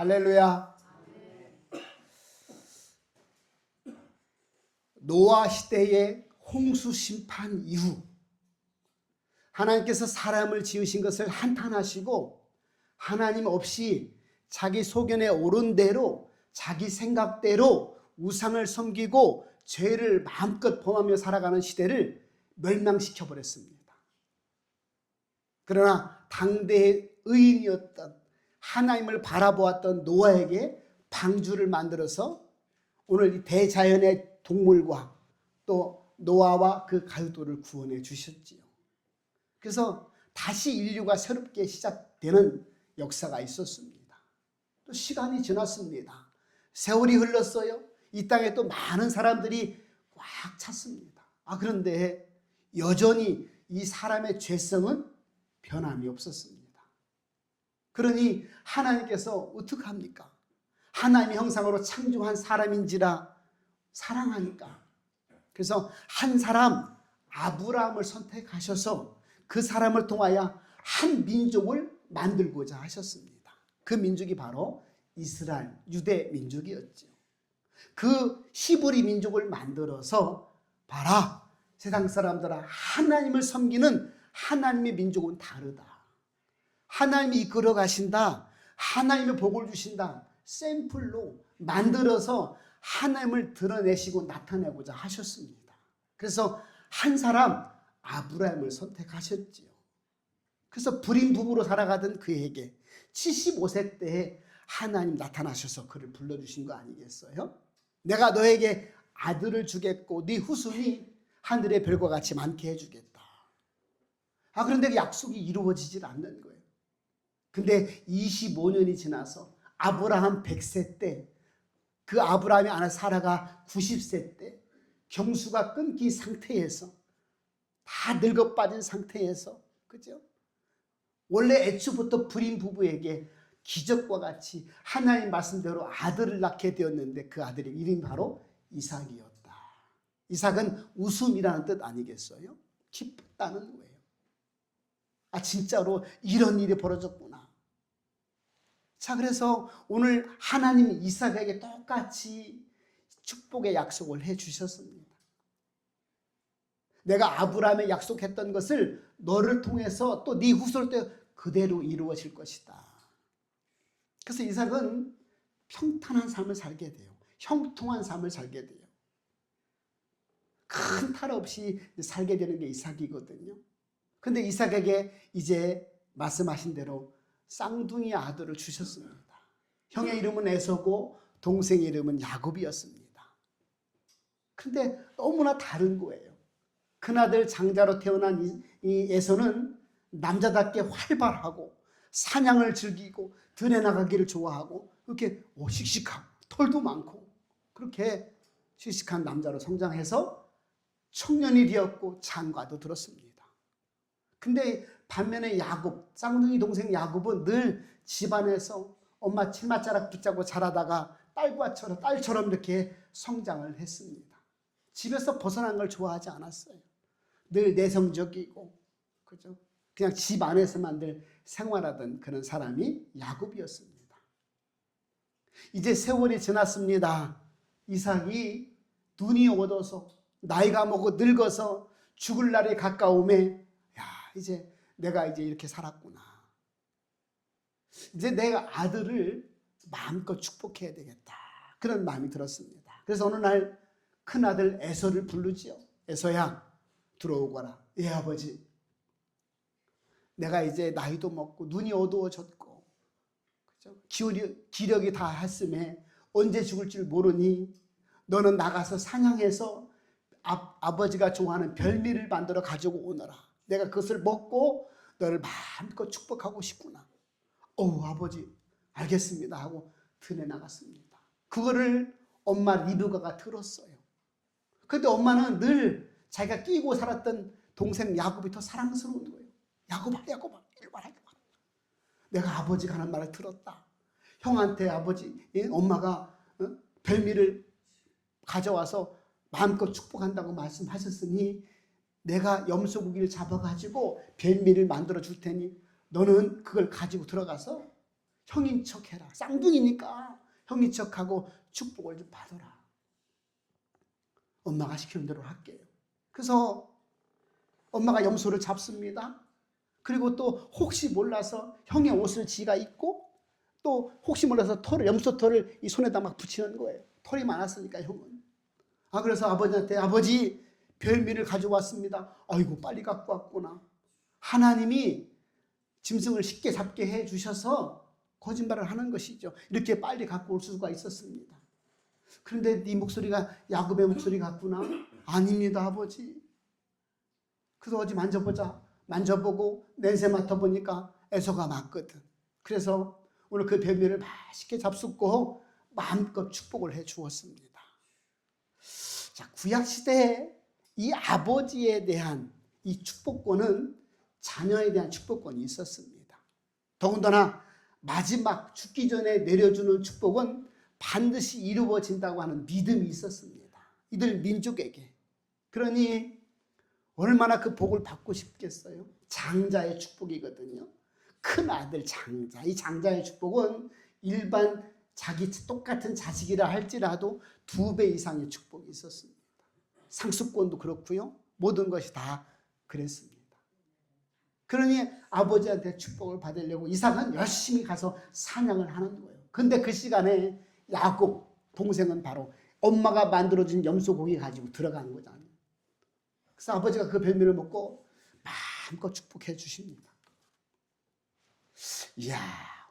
할렐루야. 노아 시대의 홍수 심판 이후 하나님께서 사람을 지으신 것을 한탄하시고 하나님 없이 자기 소견에 오른 대로 자기 생각대로 우상을 섬기고 죄를 마음껏 범하며 살아가는 시대를 멸망시켜 버렸습니다. 그러나 당대의 의인이었던 하나님을 바라보았던 노아에게 방주를 만들어서 오늘 이 대자연의 동물과 또 노아와 그 가족들을 구원해 주셨지요. 그래서 다시 인류가 새롭게 시작되는 역사가 있었습니다. 또 시간이 지났습니다. 세월이 흘렀어요. 이 땅에 또 많은 사람들이 꽉 찼습니다. 그런데 여전히 이 사람의 죄성은 변함이 없었습니다. 그러니 하나님께서 어떻게 합니까? 하나님의 형상으로 창조한 사람인지라 사랑하니까. 그래서 한 사람 아브라함을 선택하셔서 그 사람을 통하여 한 민족을 만들고자 하셨습니다. 그 민족이 바로 이스라엘, 유대 민족이었죠. 그 히브리 민족을 만들어서 봐라, 세상 사람들아, 하나님을 섬기는 하나님의 민족은 다르다. 하나님이 이끌어 가신다. 하나님의 복을 주신다. 샘플로 만들어서 하나님을 드러내시고 나타내고자 하셨습니다. 그래서 한 사람 아브라함을 선택하셨지요. 그래서 불임 부부로 살아가던 그에게 75세 때에 하나님 나타나셔서 그를 불러주신 거 아니겠어요? 내가 너에게 아들을 주겠고 네 후손이 하늘의 별과 같이 많게 해주겠다. 그런데 약속이 이루어지질 않는 거예요. 근데 25년이 지나서 아브라함 100세 때, 그 아브라함의 아내 사라가 90세 때 경수가 끊긴 상태에서 다 늙어 빠진 상태에서, 그죠? 원래 애초부터 불임 부부에게 기적과 같이 하나님 말씀대로 아들을 낳게 되었는데 그 아들의 이름이 바로 이삭이었다. 이삭은 웃음이라는 뜻 아니겠어요? 기쁘다는 거예요. 진짜로 이런 일이 벌어졌구나. 자, 그래서 오늘 하나님이 이삭에게 똑같이 축복의 약속을 해 주셨습니다. 내가 아브라함에 약속했던 것을 너를 통해서 또 네 후손 때 그대로 이루어질 것이다. 그래서 이삭은 평탄한 삶을 살게 돼요. 형통한 삶을 살게 돼요. 큰 탈 없이 살게 되는 게 이삭이거든요. 근데 이삭에게 이제 말씀하신 대로 쌍둥이 아들을 주셨습니다. 형의 이름은 에서고 동생의 이름은 야곱이었습니다. 근데 너무나 다른 거예요. 큰아들 장자로 태어난 이 에서는 남자답게 활발하고 사냥을 즐기고 들에 나가기를 좋아하고 그렇게 씩씩하고 털도 많고 그렇게 씩씩한 남자로 성장해서 청년이 되었고 장가도 들었습니다. 근데 반면에 야곱, 쌍둥이 동생 야곱은 늘 집안에서 엄마 치맛자락 붙잡고 자라다가 딸처럼 이렇게 성장을 했습니다. 집에서 벗어난 걸 좋아하지 않았어요. 늘 내성적이고, 그죠? 그냥 집 안에서만 늘 생활하던 그런 사람이 야곱이었습니다. 이제 세월이 지났습니다. 이삭이 눈이 어두워서 나이가 먹고 늙어서 죽을 날이 가까우매 이제 내가 이렇게 살았구나. 이제 내가 아들을 마음껏 축복해야 되겠다. 그런 마음이 들었습니다. 그래서 어느 날 큰아들 에서를 부르지요. 에서야, 들어오거라. 예, 아버지. 내가 이제 나이도 먹고 눈이 어두워졌고, 그죠? 기력이 다 했음에 언제 죽을 줄 모르니 너는 나가서 사냥해서 아버지가 좋아하는 별미를 만들어 가지고 오너라. 내가 그것을 먹고 너를 마음껏 축복하고 싶구나. 아버지 알겠습니다 하고 들에 나갔습니다. 그거를 엄마 리브가가 들었어요. 그런데 엄마는 늘 자기가 끼고 살았던 동생 야곱이 더 사랑스러운 거예요. 야곱아 이리 와라. 내가 아버지가 하는 말을 들었다. 형한테 엄마가 별미를 가져와서 마음껏 축복한다고 말씀하셨으니 내가 염소고기를 잡아가지고 별미를 만들어 줄 테니 너는 그걸 가지고 들어가서 형인 척해라. 쌍둥이니까 형인 척하고 축복을 좀 받아라. 엄마가 시키는 대로 할게요. 그래서 엄마가 염소를 잡습니다. 그리고 또 혹시 몰라서 형의 옷을 지가 입고 또 혹시 몰라서 염소 털을 이 손에다 막 붙이는 거예요. 털이 많았으니까 형은. 그래서 아버지한테 아버지 별미를 가져왔습니다. 아이고 빨리 갖고 왔구나. 하나님이 짐승을 쉽게 잡게 해 주셔서 거짓말을 하는 것이죠. 이렇게 빨리 갖고 올 수가 있었습니다. 그런데 네 목소리가 야곱의 목소리 같구나. 아닙니다 아버지. 그래서 어디 만져보자. 만져보고 냄새 맡아보니까 에서가 맞거든. 그래서 오늘 그 별미를 맛있게 잡숫고 마음껏 축복을 해 주었습니다. 자, 구약시대에 이 아버지에 대한 이 축복권은 자녀에 대한 축복권이 있었습니다. 더군다나 마지막 죽기 전에 내려주는 축복은 반드시 이루어진다고 하는 믿음이 있었습니다. 이들 민족에게. 그러니 얼마나 그 복을 받고 싶겠어요? 장자의 축복이거든요. 큰 아들 장자. 이 장자의 축복은 일반 자기 똑같은 자식이라 할지라도 2배 이상의 축복이 있었습니다. 상속권도 그렇고요. 모든 것이 다 그랬습니다. 그러니 아버지한테 축복을 받으려고 이삭은 열심히 가서 사냥을 하는 거예요. 근데 그 시간에 야곱 동생은 바로 엄마가 만들어준 염소 고기 가지고 들어가는 거잖아요. 그래서 아버지가 그 별미를 먹고 마음껏 축복해 주십니다. 이야,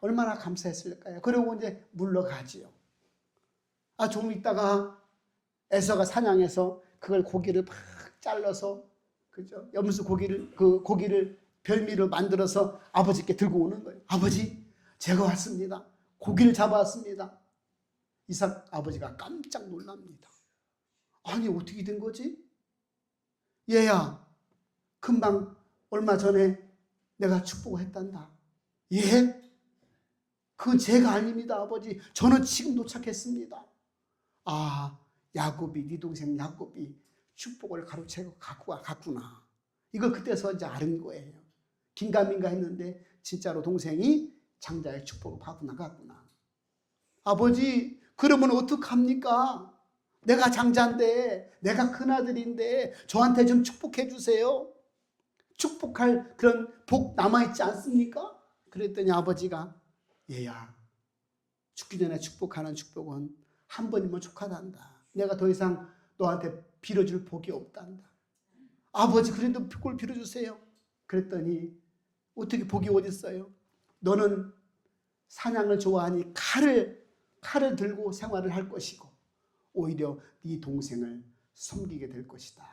얼마나 감사했을까요? 그리고 이제 물러가지요. 조금 있다가 에서가 사냥해서 그걸 고기를 막 잘라서, 그죠? 염소 고기를, 그 고기를 별미로 만들어서 아버지께 들고 오는 거예요. 아버지, 제가 왔습니다. 고기를 잡아왔습니다. 이삭 아버지가 깜짝 놀랍니다. 아니, 어떻게 된 거지? 얘야, 금방 얼마 전에 내가 축복을 했단다. 예? 그건 제가 아닙니다, 아버지. 저는 지금 도착했습니다. 야곱이, 네 동생 야곱이 축복을 가로채고 갖고 갔구나. 이걸 그때서 이제 알은 거예요. 긴가민가 했는데 진짜로 동생이 장자의 축복을 받고 나갔구나. 아버지, 그러면 어떡합니까? 내가 장자인데, 내가 큰아들인데 저한테 좀 축복해 주세요. 축복할 그런 복 남아있지 않습니까? 그랬더니 아버지가, 얘야, 죽기 전에 축복하는 축복은 한 번이면 족하단다. 내가 더 이상 너한테 빌어줄 복이 없단다. 아버지, 그래도 복을 빌어주세요. 그랬더니 어떻게 복이 어디 있어요? 너는 사냥을 좋아하니 칼을 들고 생활을 할 것이고 오히려 네 동생을 섬기게 될 것이다.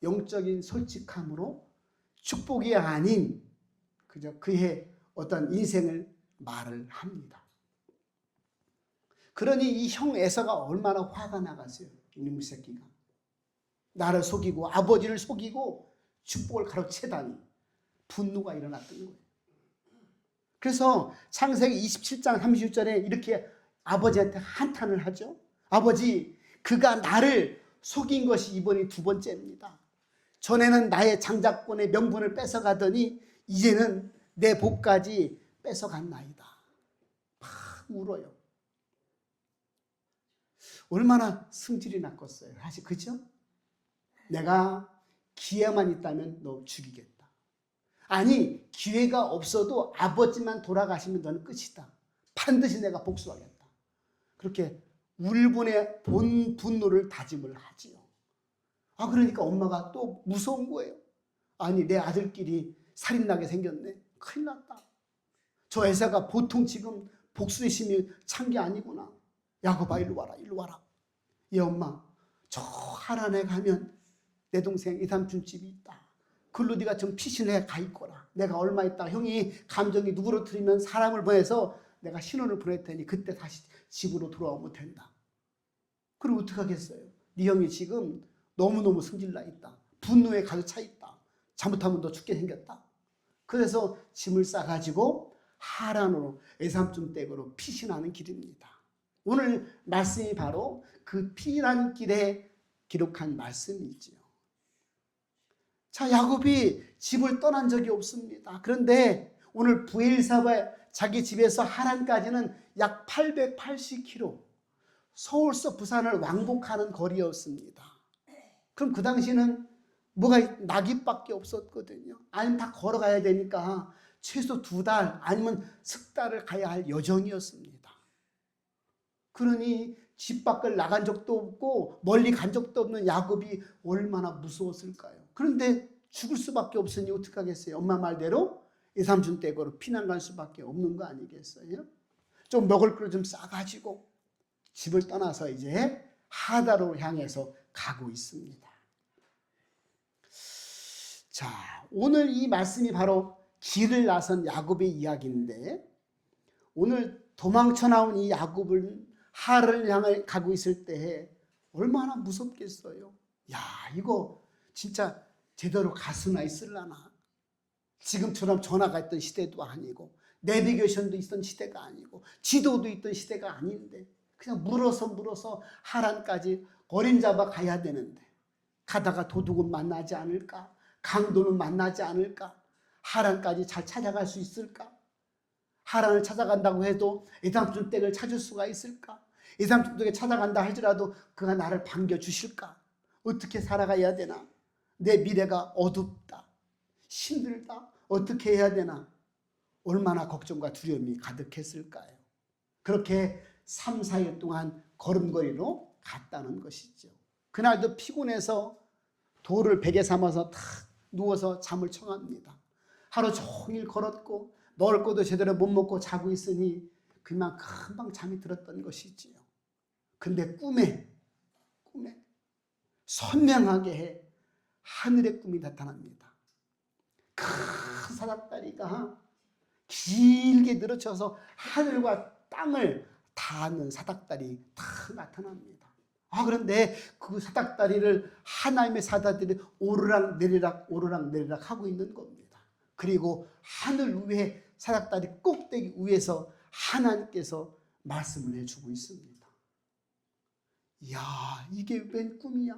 영적인 솔직함으로 축복이 아닌 그저 그의 어떤 인생을 말을 합니다. 그러니 이 형 에서가 얼마나 화가 나갔어요. 이놈의 새끼가. 나를 속이고 아버지를 속이고 축복을 가로채다니 분노가 일어났던 거예요. 그래서 창세기 27장 30절에 이렇게 아버지한테 한탄을 하죠. 아버지, 그가 나를 속인 것이 이번이 2번째입니다. 전에는 나의 장자권의 명분을 뺏어가더니 이제는 내 복까지 뺏어간나이다. 막 울어요. 얼마나 승질이 났겠어요. 사실 그죠? 내가 기회만 있다면 너 죽이겠다. 아니, 기회가 없어도 아버지만 돌아가시면 너는 끝이다. 반드시 내가 복수하겠다. 그렇게 울분의 분노를 다짐을 하지요. 그러니까 엄마가 또 무서운 거예요. 아니, 내 아들끼리 살인나게 생겼네. 큰일 났다. 저 에서가 보통 지금 복수의 심이 찬 게 아니구나. 야곱아, 일로 와라, 일로 와라. 예, 엄마, 저 하란에 가면 내 동생 이삼촌 집이 있다. 글로 네가 좀 피신해 가 있거라. 내가 얼마 있다 형이 감정이 누그러뜨리면 사람을 보내서 내가 신원을 보낼 테니 그때 다시 집으로 돌아오면 된다. 그럼 어떡하겠어요? 네 형이 지금 너무너무 승질나 있다. 분노에 가득 차 있다. 잘못하면 너 죽게 생겼다. 그래서 짐을 싸가지고 하란으로 에삼촌 댁으로 피신하는 길입니다. 오늘 말씀이 바로 그 피난 길에 기록한 말씀이지요. 자, 야곱이 집을 떠난 적이 없습니다. 그런데 오늘 부엘사바에 자기 집에서 하란까지는 약 880km, 서울서 부산을 왕복하는 거리였습니다. 그럼 그 당시는 뭐가 낙엽밖에 없었거든요. 아니면 다 걸어가야 되니까 최소 2달 아니면 석 달을 가야 할 여정이었습니다. 그러니 집 밖을 나간 적도 없고 멀리 간 적도 없는 야곱이 얼마나 무서웠을까요? 그런데 죽을 수밖에 없으니 어떡하겠어요? 엄마 말대로 이삼촌 댁으로 피난 갈 수밖에 없는 거 아니겠어요? 좀 먹을 걸 좀 싸가지고 집을 떠나서 이제 하다로 향해서 가고 있습니다. 자, 오늘 이 말씀이 바로 길을 나선 야곱의 이야기인데, 오늘 도망쳐 나온 이 야곱은 하를 향해 가고 있을 때 얼마나 무섭겠어요. 야, 이거 진짜 제대로 갈 수나 있을라나. 지금처럼 전화가 있던 시대도 아니고 내비게이션도 있던 시대가 아니고 지도도 있던 시대가 아닌데 그냥 물어서 하란까지 어림잡아 가야 되는데, 가다가 도둑은 만나지 않을까? 강도는 만나지 않을까? 하란까지 잘 찾아갈 수 있을까? 하란을 찾아간다고 해도 이삼촌 댁을 찾을 수가 있을까? 이삼촌 댁에 찾아간다 할지라도 그가 나를 반겨주실까? 어떻게 살아가야 되나? 내 미래가 어둡다, 힘들다, 어떻게 해야 되나? 얼마나 걱정과 두려움이 가득했을까요? 그렇게 3, 4일 동안 걸음걸이로 갔다는 것이죠. 그날도 피곤해서 돌을 베개 삼아서 탁 누워서 잠을 청합니다. 하루 종일 걸었고 먹을 것도 제대로 못 먹고 자고 있으니 그만 금방 잠이 들었던 것이지요. 근데 꿈에 선명하게 하늘의 꿈이 나타납니다. 큰 사닥다리가 길게 늘어져서 하늘과 땅을 닿는 사닥다리 다 나타납니다. 그런데 그 사닥다리를 하나님의 사닥다리를 오르락 내리락 하고 있는 겁니다. 그리고 하늘 위에 사닥다리 꼭대기 위에서 하나님께서 말씀을 해주고 있습니다. 이야, 이게 웬 꿈이야?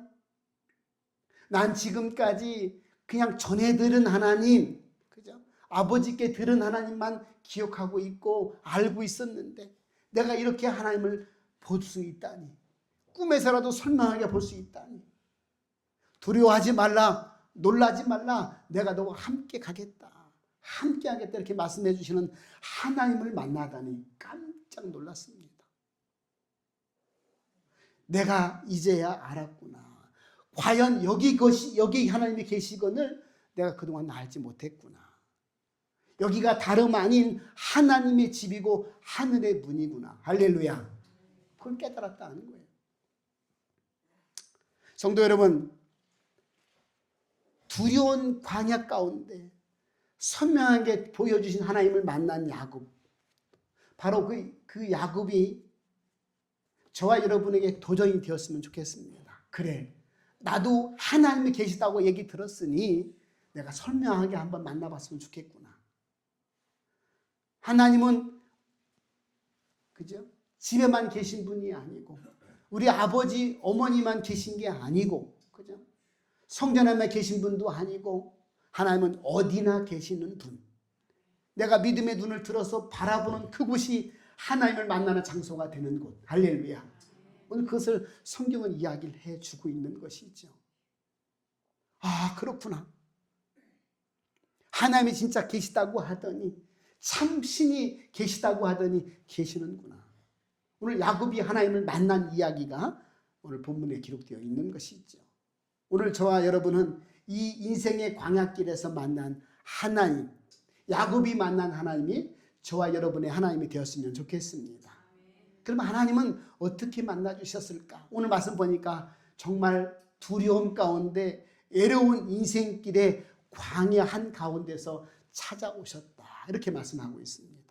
난 지금까지 그냥 전해 들은 하나님, 그죠? 아버지께 들은 하나님만 기억하고 있고 알고 있었는데 내가 이렇게 하나님을 볼 수 있다니, 꿈에서라도 선명하게 볼 수 있다니, 두려워하지 말라, 놀라지 말라, 내가 너와 함께 가겠다, 함께 하겠다 이렇게 말씀해 주시는 하나님을 만나다니 깜짝 놀랐습니다. 내가 이제야 알았구나. 과연 여기 하나님이 계시건을 내가 그동안 알지 못했구나. 여기가 다름 아닌 하나님의 집이고 하늘의 문이구나. 할렐루야. 그걸 깨달았다는 거예요. 성도 여러분, 두려운 광야 가운데 선명하게 보여주신 하나님을 만난 야곱, 바로 그 야곱이 저와 여러분에게 도전이 되었으면 좋겠습니다. 그래, 나도 하나님이 계시다고 얘기 들었으니 내가 선명하게 한번 만나봤으면 좋겠구나. 하나님은 그죠? 집에만 계신 분이 아니고 우리 아버지 어머니만 계신 게 아니고, 그죠? 성전에만 계신 분도 아니고 하나님은 어디나 계시는 분. 내가 믿음의 눈을 들어서 바라보는 그곳이 하나님을 만나는 장소가 되는 곳. 할렐루야. 오늘 그것을 성경은 이야기를 해주고 있는 것이죠. 그렇구나. 하나님이 진짜 계시다고 하더니, 참신이 계시다고 하더니 계시는구나. 오늘 야곱이 하나님을 만난 이야기가 오늘 본문에 기록되어 있는 것이죠. 오늘 저와 여러분은 이 인생의 광야길에서 만난 하나님, 야곱이 만난 하나님이 저와 여러분의 하나님이 되었으면 좋겠습니다. 그럼 하나님은 어떻게 만나주셨을까? 오늘 말씀 보니까 정말 두려움 가운데 애로운 인생길에 광야 한가운데서 찾아오셨다, 이렇게 말씀하고 있습니다.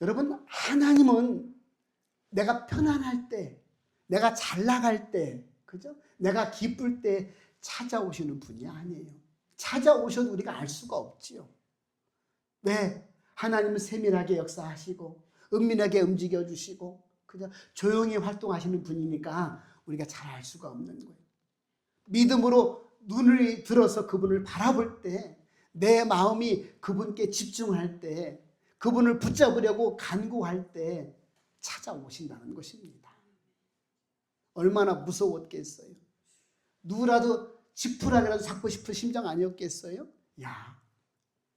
여러분, 하나님은 내가 편안할 때, 내가 잘 나갈 때, 그죠? 내가 기쁠 때 찾아오시는 분이 아니에요. 찾아오셔도 우리가 알 수가 없지요. 왜? 하나님은 세밀하게 역사하시고 은밀하게 움직여주시고 그죠? 조용히 활동하시는 분이니까 우리가 잘 알 수가 없는 거예요. 믿음으로 눈을 들어서 그분을 바라볼 때 내 마음이 그분께 집중할 때, 그분을 붙잡으려고 간구할 때 찾아오신다는 것입니다. 얼마나 무서웠겠어요. 누구라도 지푸라기라도 잡고 싶은 심정 아니었겠어요? 야,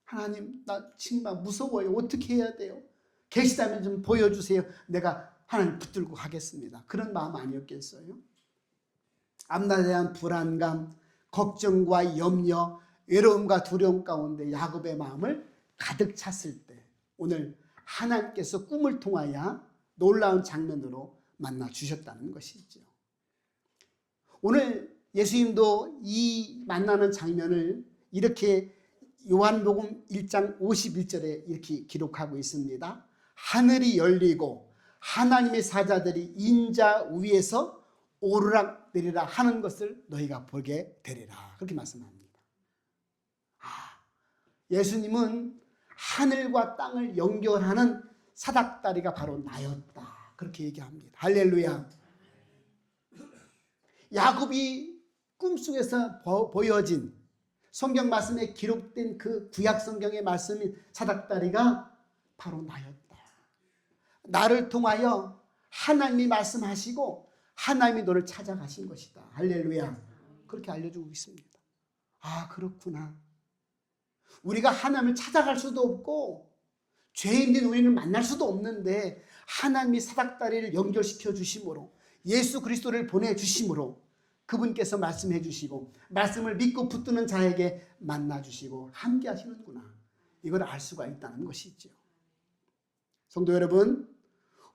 하나님 나 정말 무서워요. 어떻게 해야 돼요? 계시다면 좀 보여주세요. 내가 하나님 붙들고 가겠습니다. 그런 마음 아니었겠어요? 앞날에 대한 불안감, 걱정과 염려, 외로움과 두려움 가운데 야곱의 마음을 가득 찼을 때 오늘 하나님께서 꿈을 통하여 놀라운 장면으로 만나 주셨다는 것이죠. 오늘 예수님도 이 만나는 장면을 이렇게 요한복음 1장 51절에 이렇게 기록하고 있습니다. 하늘이 열리고 하나님의 사자들이 인자 위에서 오르락 내리라 하는 것을 너희가 보게 되리라. 그렇게 말씀합니다. 예수님은 하늘과 땅을 연결하는 사닥다리가 바로 나였다. 그렇게 얘기합니다. 할렐루야. 야곱이 꿈속에서 보여진 성경 말씀에 기록된 그 구약 성경의 말씀인 사닥다리가 바로 나였다. 나를 통하여 하나님이 말씀하시고 하나님이 너를 찾아가신 것이다. 할렐루야. 그렇게 알려주고 있습니다. 아, 그렇구나. 우리가 하나님을 찾아갈 수도 없고 죄인된 우리는 만날 수도 없는데 하나님이 사닥다리를 연결시켜 주심으로 예수 그리스도를 보내주심으로 그분께서 말씀해 주시고 말씀을 믿고 붙드는 자에게 만나 주시고 함께 하시는구나. 이걸 알 수가 있다는 것이죠. 성도 여러분,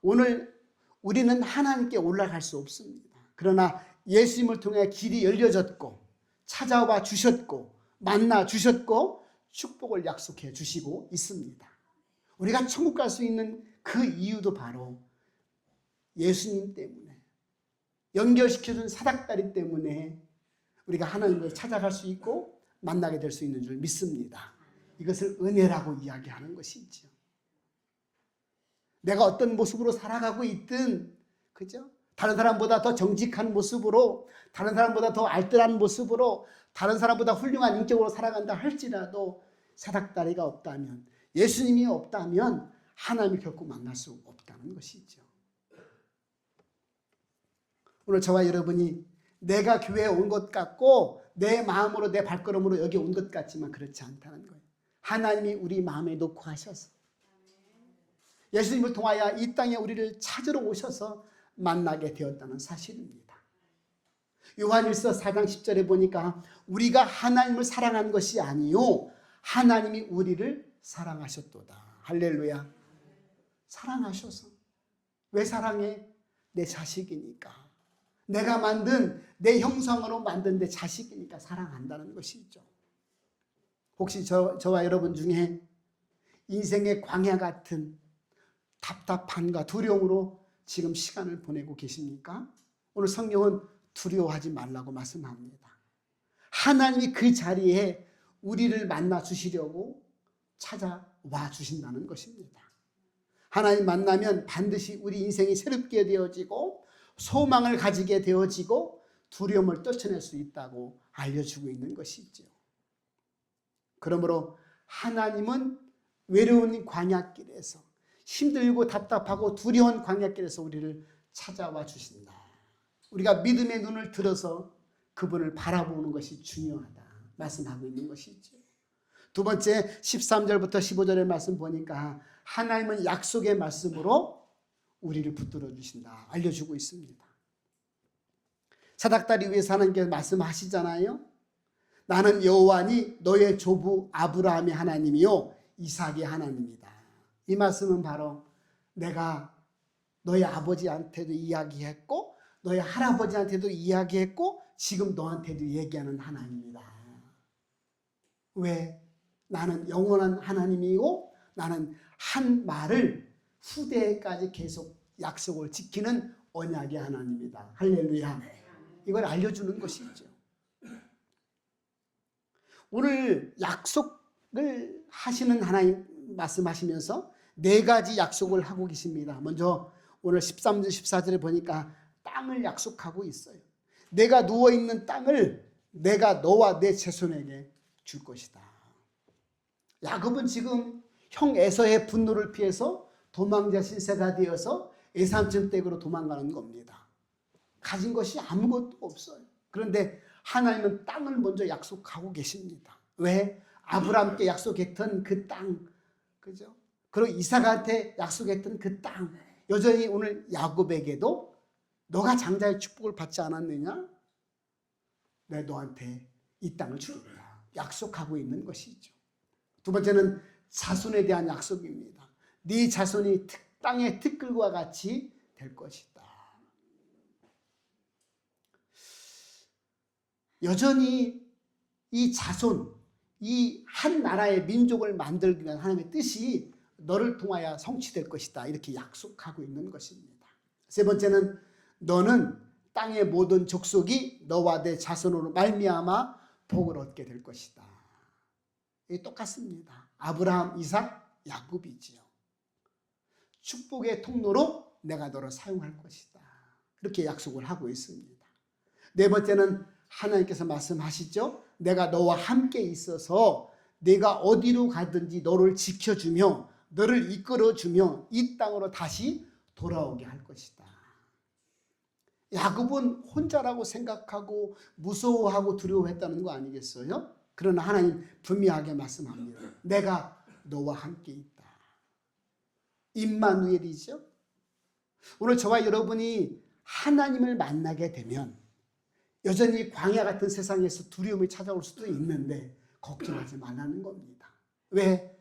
오늘 우리는 하나님께 올라갈 수 없습니다. 그러나 예수님을 통해 길이 열려졌고 찾아와 주셨고 만나 주셨고 축복을 약속해 주시고 있습니다. 우리가 천국 갈 수 있는 그 이유도 바로 예수님 때문에 연결시켜준 사닥다리 때문에 우리가 하나님을 찾아갈 수 있고 만나게 될 수 있는 줄 믿습니다. 이것을 은혜라고 이야기하는 것이죠. 내가 어떤 모습으로 살아가고 있든, 그죠? 다른 사람보다 더 정직한 모습으로, 다른 사람보다 더 알뜰한 모습으로, 다른 사람보다 훌륭한 인격으로 살아간다 할지라도 사닥다리가 없다면, 예수님이 없다면 하나님을 결코 만날 수 없다는 것이죠. 오늘 저와 여러분이 내가 교회에 온 것 같고 내 마음으로 내 발걸음으로 여기 온 것 같지만 그렇지 않다는 거예요. 하나님이 우리 마음에 놓고 하셔서 예수님을 통하여 이 땅에 우리를 찾으러 오셔서 만나게 되었다는 사실입니다. 요한일서 4장 10절에 보니까 우리가 하나님을 사랑한 것이 아니요 하나님이 우리를 사랑하셨도다. 할렐루야. 사랑하셔서. 왜 사랑해? 내 자식이니까. 내가 만든 내 형상으로 만든 내 자식이니까 사랑한다는 것이죠. 혹시 저와 여러분 중에 인생의 광야 같은 답답함과 두려움으로 지금 시간을 보내고 계십니까? 오늘 성경은 두려워하지 말라고 말씀합니다. 하나님이 그 자리에 우리를 만나 주시려고 찾아와 주신다는 것입니다. 하나님 만나면 반드시 우리 인생이 새롭게 되어지고 소망을 가지게 되어지고 두려움을 떨쳐낼 수 있다고 알려주고 있는 것이죠. 그러므로 하나님은 외로운 광야길에서 힘들고 답답하고 두려운 광야길에서 우리를 찾아와 주신다. 우리가 믿음의 눈을 들어서 그분을 바라보는 것이 중요하다 말씀하고 있는 것이죠. 두 번째 13절부터 15절의 말씀 보니까 하나님은 약속의 말씀으로 우리를 붙들어 주신다 알려주고 있습니다. 사닥다리 위에서 하나님께서 말씀하시잖아요. 나는 여호와니 너의 조부 아브라함의 하나님이요 이삭의 하나님이다. 이 말씀은 바로 내가 너의 아버지한테도 이야기했고 너의 할아버지한테도 이야기했고 지금 너한테도 얘기하는 하나님이다. 왜? 나는 영원한 하나님이고 나는 한 말을 후대까지 계속 약속을 지키는 언약의 하나님이다. 할렐루야. 이걸 알려주는 것이죠. 오늘 약속을 하시는 하나님 말씀하시면서 네 가지 약속을 하고 계십니다. 먼저 오늘 13절 14절에 보니까 땅을 약속하고 있어요. 내가 누워있는 땅을 내가 너와 내 자손에게 줄 것이다. 야곱은 지금 형 에서의 분노를 피해서 도망자 신세가 되어서 에삼촌 댁으로 도망가는 겁니다. 가진 것이 아무것도 없어요. 그런데 하나님은 땅을 먼저 약속하고 계십니다. 왜? 아브라함께 약속했던 그 땅, 그죠? 그리고 이삭한테 약속했던 그 땅, 여전히 오늘 야곱에게도 너가 장자의 축복을 받지 않았느냐? 내가 너한테 이 땅을 주겠다. 약속하고 있는 것이죠. 두 번째는 자손에 대한 약속입니다. 네 자손이 땅의 티끌과 같이 될 것이다. 여전히 이 자손, 이 한 나라의 민족을 만들기 위한 하나님의 뜻이 너를 통하여 성취될 것이다. 이렇게 약속하고 있는 것입니다. 세 번째는 너는 땅의 모든 족속이 너와 내 자손으로 말미암아 복을 얻게 될 것이다. 이게 똑같습니다. 아브라함, 이삭, 야곱이지요. 축복의 통로로 내가 너를 사용할 것이다. 이렇게 약속을 하고 있습니다. 네 번째는 하나님께서 말씀하시죠. 내가 너와 함께 있어서 내가 어디로 가든지 너를 지켜주며 너를 이끌어주며 이 땅으로 다시 돌아오게 할 것이다. 야곱은 혼자라고 생각하고 무서워하고 두려워했다는 거 아니겠어요? 그러나 하나님 분명하게 말씀합니다. 내가 너와 함께 있다. 임마누엘이죠. 오늘 저와 여러분이 하나님을 만나게 되면 여전히 광야 같은 세상에서 두려움이 찾아올 수도 있는데 걱정하지 말라는 겁니다. 왜?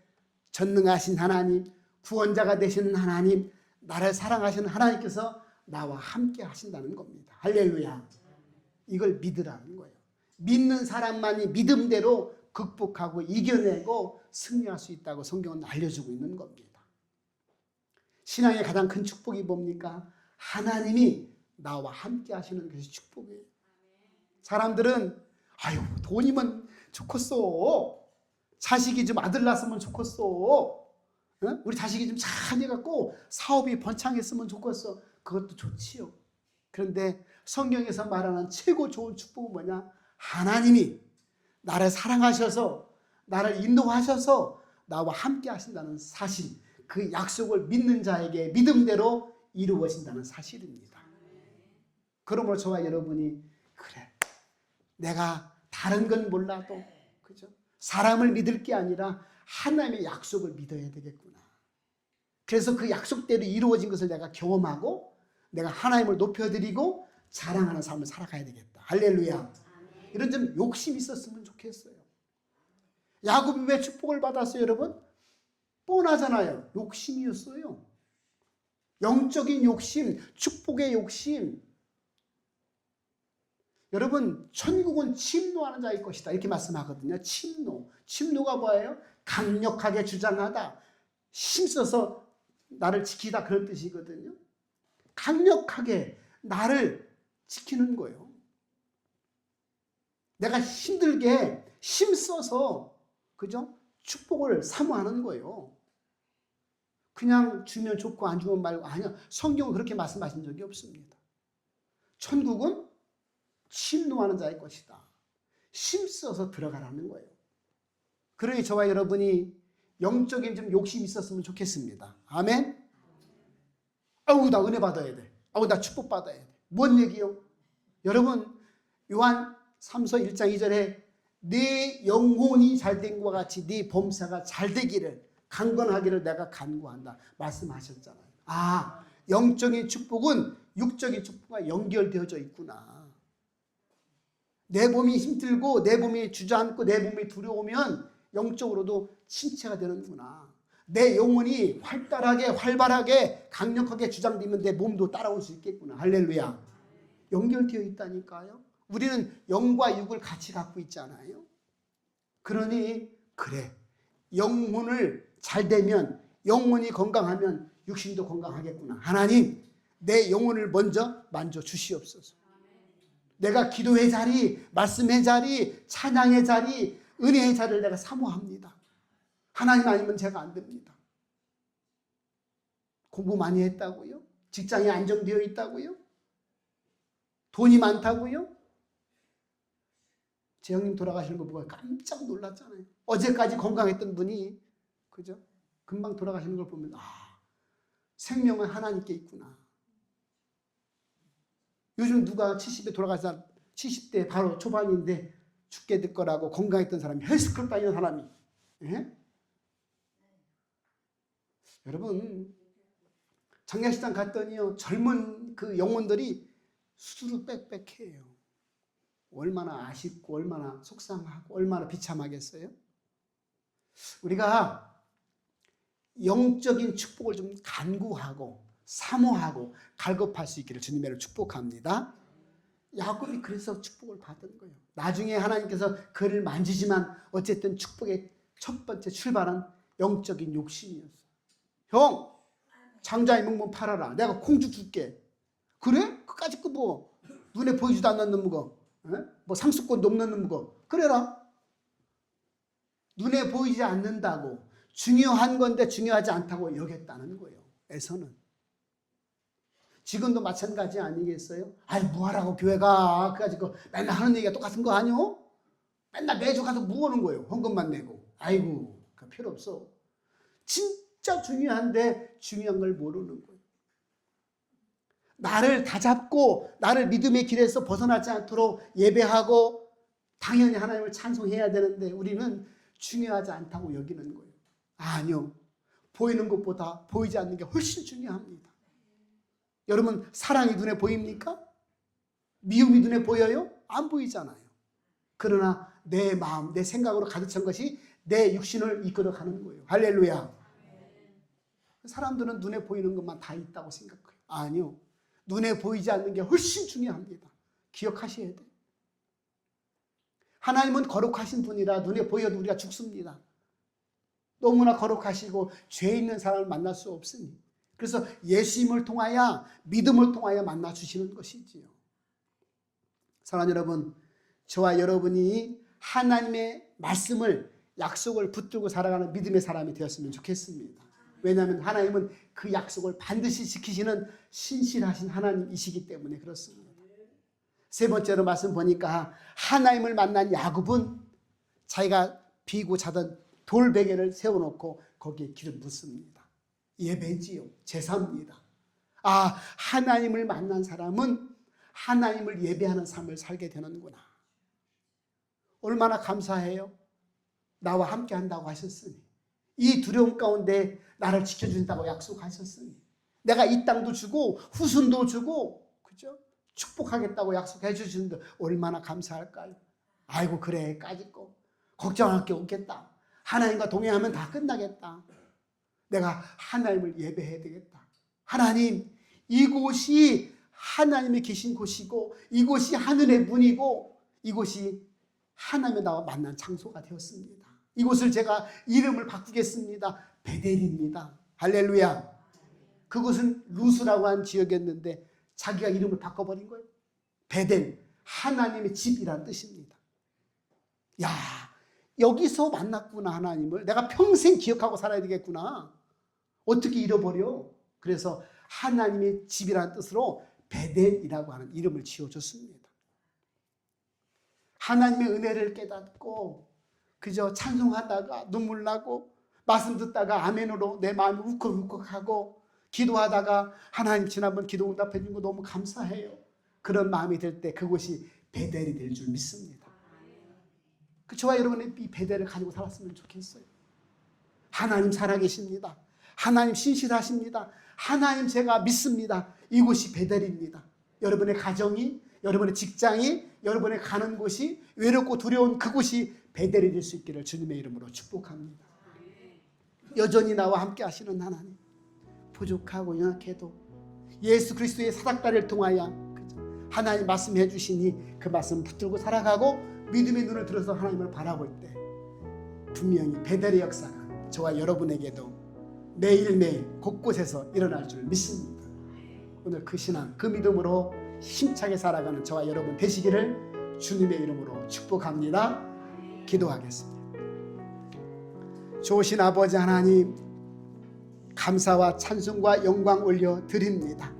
전능하신 하나님, 구원자가 되시는 하나님, 나를 사랑하시는 하나님께서 나와 함께 하신다는 겁니다. 할렐루야. 이걸 믿으라는 거예요. 믿는 사람만이 믿음대로 극복하고 이겨내고 승리할 수 있다고 성경은 알려주고 있는 겁니다. 신앙의 가장 큰 축복이 뭡니까? 하나님이 나와 함께 하시는 것이 축복이에요. 사람들은 아유 돈이면 좋겠어. 자식이 좀 아들 낳았으면 좋겠어. 응? 우리 자식이 좀 잘 해갖고 사업이 번창했으면 좋겠어. 그것도 좋지요. 그런데 성경에서 말하는 최고 좋은 축복은 뭐냐? 하나님이 나를 사랑하셔서 나를 인도하셔서 나와 함께 하신다는 사실, 그 약속을 믿는 자에게 믿음대로 이루어진다는 사실입니다. 그러므로 저와 여러분이 그래, 내가 다른 건 몰라도 그죠? 사람을 믿을 게 아니라 하나님의 약속을 믿어야 되겠구나. 그래서 그 약속대로 이루어진 것을 내가 경험하고 내가 하나님을 높여드리고 자랑하는 삶을 살아가야 되겠다. 할렐루야. 이런 좀 욕심이 있었으면 좋겠어요. 야곱이 왜 축복을 받았어요, 여러분? 뻔하잖아요. 욕심이었어요. 영적인 욕심, 축복의 욕심. 여러분, 천국은 침노하는 자일 것이다. 이렇게 말씀하거든요. 침노. 침노가 뭐예요? 강력하게 주장하다. 힘써서 나를 지키다. 그런 뜻이거든요. 강력하게 나를 지키는 거예요. 내가 힘들게 힘써서 그죠? 축복을 사모하는 거예요. 그냥 주면 좋고 안 주면 말고. 아니요. 성경은 그렇게 말씀하신 적이 없습니다. 천국은 침노하는 자의 것이다. 힘써서 들어가라는 거예요. 그러니 저와 여러분이 영적인 좀 욕심이 있었으면 좋겠습니다. 아멘. 아우 나 은혜 받아야 돼. 아우 나 축복 받아야 돼. 뭔 얘기요? 여러분 요한 3서 1장 2절에 네 영혼이 잘된 것과 같이 네 범사가 잘되기를 강건하기를 내가 간구한다 말씀하셨잖아요. 아, 영적인 축복은 육적인 축복과 연결되어져 있구나. 내 몸이 힘들고 내 몸이 주저앉고 내 몸이 두려우면 영적으로도 침체가 되는구나. 내 영혼이 활달하게 활발하게 강력하게 주장되면 내 몸도 따라올 수 있겠구나. 할렐루야. 연결되어 있다니까요. 우리는 영과 육을 같이 갖고 있잖아요. 그러니 그래, 영혼을 잘 되면 영혼이 건강하면 육신도 건강하겠구나. 하나님 내 영혼을 먼저 만져 주시옵소서. 내가 기도의 자리, 말씀의 자리, 찬양의 자리, 은혜의 자리를 내가 사모합니다. 하나님 아니면 제가 안 됩니다. 공부 많이 했다고요? 직장이 안정되어 있다고요? 돈이 많다고요? 제 형님 돌아가시는 거 보고 깜짝 놀랐잖아요. 어제까지 건강했던 분이, 그죠? 금방 돌아가시는 걸 보면, 생명은 하나님께 있구나. 요즘 누가 70에 돌아가서 70대 바로 초반인데 죽게 될 거라고 건강했던 사람이 헬스클럽 다니는 사람이, 예? 여러분, 장례식장 갔더니요, 젊은 그 영혼들이 수두룩 빽빽해요. 얼마나 아쉽고 얼마나 속상하고 얼마나 비참하겠어요? 우리가 영적인 축복을 좀 간구하고 사모하고 갈급할 수 있기를 주님의 축복합니다. 야곱이 그래서 축복을 받은 거예요. 나중에 하나님께서 그를 만지지만 어쨌든 축복의 첫 번째 출발은 영적인 욕심이었어요. 형, 장자의 묵문 팔아라. 내가 콩죽 줄게. 그래? 그까짓 거 뭐 눈에 보이지도 않는 거, 뭐 상수권 넘는 거 그래라. 눈에 보이지 않는다고 중요한 건데 중요하지 않다고 여겼다는 거예요. 에서는. 지금도 마찬가지 아니겠어요? 아이, 뭐하라고 교회가 그가지고 맨날 하는 얘기가 똑같은 거 아니요? 맨날 매주 가서 뭐 하는 거예요? 헌금만 내고. 아이고, 그 필요 없어. 진짜 중요한데 중요한 걸 모르는 거예요. 나를 다잡고 나를 믿음의 길에서 벗어나지 않도록 예배하고 당연히 하나님을 찬송해야 되는데 우리는 중요하지 않다고 여기는 거예요. 아니요. 보이는 것보다 보이지 않는 게 훨씬 중요합니다. 여러분, 사랑이 눈에 보입니까? 미움이 눈에 보여요? 안 보이잖아요. 그러나 내 마음, 내 생각으로 가득 찬 것이 내 육신을 이끌어가는 거예요. 할렐루야. 사람들은 눈에 보이는 것만 다 있다고 생각해요. 아니요. 눈에 보이지 않는 게 훨씬 중요합니다. 기억하셔야 돼요. 하나님은 거룩하신 분이라 눈에 보여도 우리가 죽습니다. 너무나 거룩하시고 죄 있는 사람을 만날 수 없으니. 그래서 예수님을 통하여 믿음을 통하여 만나주시는 것이지요. 사랑하는 여러분, 저와 여러분이 하나님의 말씀을 약속을 붙들고 살아가는 믿음의 사람이 되었으면 좋겠습니다. 왜냐하면 하나님은 그 약속을 반드시 지키시는 신실하신 하나님이시기 때문에 그렇습니다. 세 번째로 말씀 보니까 하나님을 만난 야곱은 자기가 비고 자던 돌베개를 세워놓고 거기에 기름 붓습니다. 예배지요. 제사입니다. 하나님을 만난 사람은 하나님을 예배하는 삶을 살게 되는구나. 얼마나 감사해요. 나와 함께 한다고 하셨으니, 이 두려움 가운데 나를 지켜준다고 약속하셨으니, 내가 이 땅도 주고 후손도 주고, 그죠? 축복하겠다고 약속해 주시는데 얼마나 감사할까요? 아이고, 그래, 까짓거 걱정할 게 없겠다. 하나님과 동행하면 다 끝나겠다. 내가 하나님을 예배해야 되겠다. 하나님, 이곳이 하나님이 계신 곳이고 이곳이 하늘의 문이고 이곳이 하나님의 나와 만난 장소가 되었습니다. 이곳을 제가 이름을 바꾸겠습니다. 베델입니다. 할렐루야. 그곳은 루스라고 한 지역이었는데 자기가 이름을 바꿔버린 거예요. 베델, 하나님의 집이란 뜻입니다. 야, 여기서 만났구나. 하나님을 내가 평생 기억하고 살아야 되겠구나. 어떻게 잃어버려? 그래서 하나님의 집이라는 뜻으로 베델이라고 하는 이름을 지어줬습니다. 하나님의 은혜를 깨닫고 그저 찬송하다가 눈물 나고 말씀 듣다가 아멘으로 내 마음이 울컥울컥하고 기도하다가 하나님 지난번 기도 응답해 준 거 너무 감사해요. 그런 마음이 들 때 그곳이 베델이 될 줄 믿습니다. 저와 여러분의 이 베델을 가지고 살았으면 좋겠어요. 하나님 살아계십니다. 하나님 신실하십니다. 하나님 제가 믿습니다. 이곳이 베델입니다. 여러분의 가정이, 여러분의 직장이, 여러분의 가는 곳이, 외롭고 두려운 그곳이 베델이 될 수 있기를 주님의 이름으로 축복합니다. 여전히 나와 함께 하시는 하나님, 부족하고 연약해도 예수 그리스도의 사닥다리를 통하여 하나님 말씀해 주시니 그 말씀 붙들고 살아가고 믿음의 눈을 들어서 하나님을 바라볼 때 분명히 베델의 역사가 저와 여러분에게도 매일매일 곳곳에서 일어날 줄 믿습니다. 오늘 그 신앙, 그 믿음으로 힘차게 살아가는 저와 여러분 되시기를 주님의 이름으로 축복합니다. 기도하겠습니다. 좋으신 아버지 하나님, 감사와 찬송과 영광 올려 드립니다.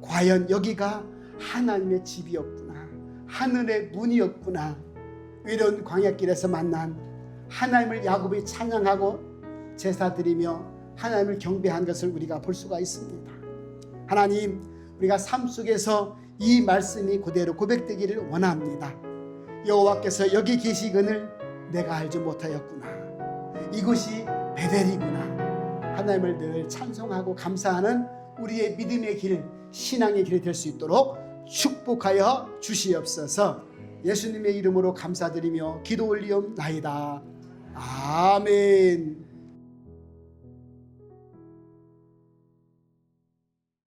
과연 여기가 하나님의 집이었구나. 하늘의 문이었구나. 외로운 광야길에서 만난 하나님을 야곱이 찬양하고 제사드리며 하나님을 경배한 것을 우리가 볼 수가 있습니다. 하나님, 우리가 삶 속에서 이 말씀이 그대로 고백되기를 원합니다. 여호와께서 여기 계시거늘 내가 알지 못하였구나. 이곳이 베델이구나. 하나님을 늘 찬송하고 감사하는 우리의 믿음의 길, 신앙의 길이 될 수 있도록 축복하여 주시옵소서. 예수님의 이름으로 감사드리며 기도 올리옵나이다. 아멘.